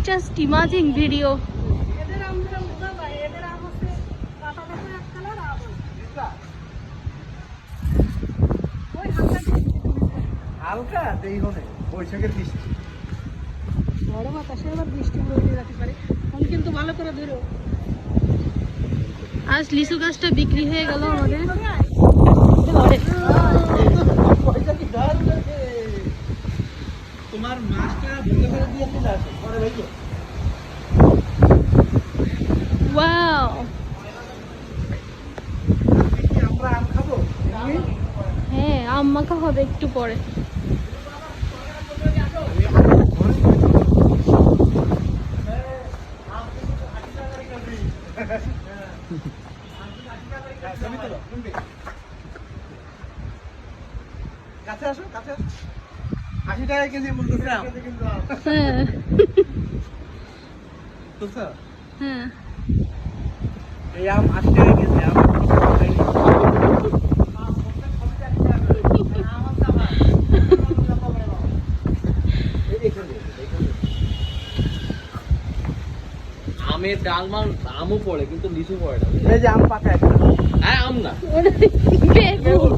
just imagine video. হালকা দেই হনে বৈশাখের বৃষ্টি বড় বাতাসে আবার বৃষ্টি হয়ে যেতে পারে আমি কিন্তু ভালো করে ধরো আজ লিচু গাছটা বিক্রি হয়ে গেল আমাদের তোমার মাছটা ভুলে করে দিয়ে চলে আসে পরে ভাইও ওয়াও আমরা আম খাবো হ্যাঁ আম মাখা হবে একটু পরে কাছে আসো কাছে আসো 80 টাকা কেজি বলতেছে আম হ্যাঁ বুঝছো হ্যাঁ এই আম 80 টাকা কেজি আম আমের ডালমাল আমও পড়ে কিন্তু লিচু পড়ে না এই যে আম পাকা একটা হ্যাঁ আম না বেগুন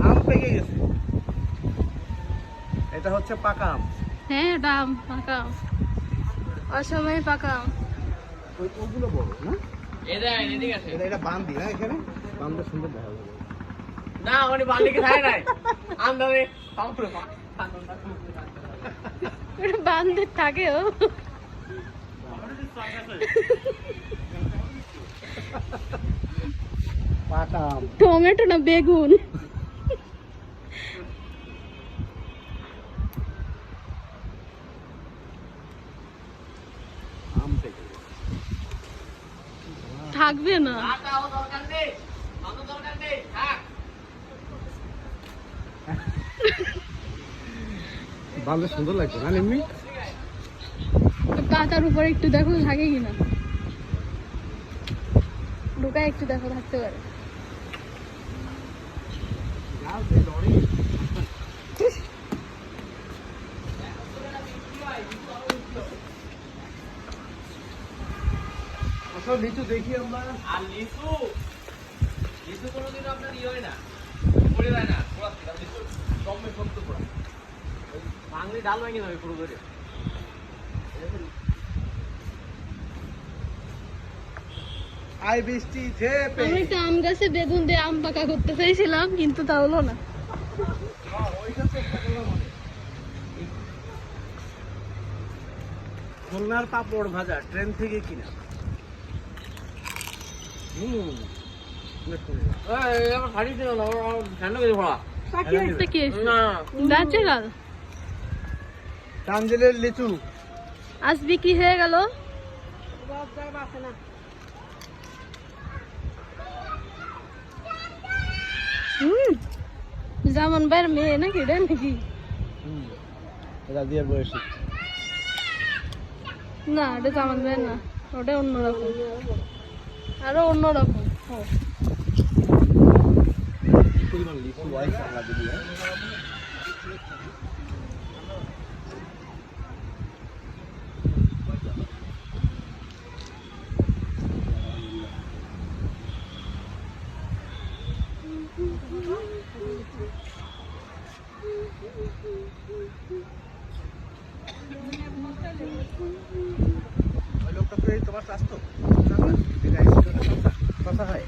আম পেকে গেছে এটা হচ্ছে পাকা আম হ্যাঁ এটা আম পাকা আম অসময়ে পাকা আম ওগুলো বড় না এটা এদিকে আছে এটা বান্দি না এখানে বান্দা সুন্দর দেখা যাবে না ওনি বালিকে খায় নাই আম ধরে পাম্পরে এটা বান্ধে থাকেও পাকা আম টমেটো না বেগুন আম পেকে গেছে থাকবে না আটাও দরকার নেই অত দরকার নেই থাক বান্দা সুন্দর লাগছে না এমনি পাতার উপরে একটু দেখো থাকে কিনা ঢোকায় একটু দেখো থাকতে পারে আসলে লিচু দেখি আমরা আর লিচু লিচু কোনোদিন আপনার ই হয় না পড়ে যায় না পোড়া থেকে লিচু কমে শক্ত পোড়া বাংলি ডাল ভাঙে যাবে পুরো করে আই বৃষ্টি ঝেপে আমি তো আম গাছে বেগুন দিয়ে আম পাকা করতে চাইছিলাম কিন্তু তা হলো না খুলনার পাপড় ভাজা ট্রেন থেকে কিনা আমার শাড়ি ছিল না ঠান্ডা করে পড়া এটা কি না ন্যাচারাল টাঙ্গেলের লিচু আজ বিক্রি হয়ে গেল জামান ভাইয়ের মেয়ে নাকি এটা নাকি এটা দিয়ে বয়সী না এটা জামান ভাইয়ের না ওটা অন্যরকম আরো অন্যরকম পরিমাণ লিচু ওয়াইস আমরা দিই ওই লোকটা তো এই তোমার স্বাস্থ্য কথা হয়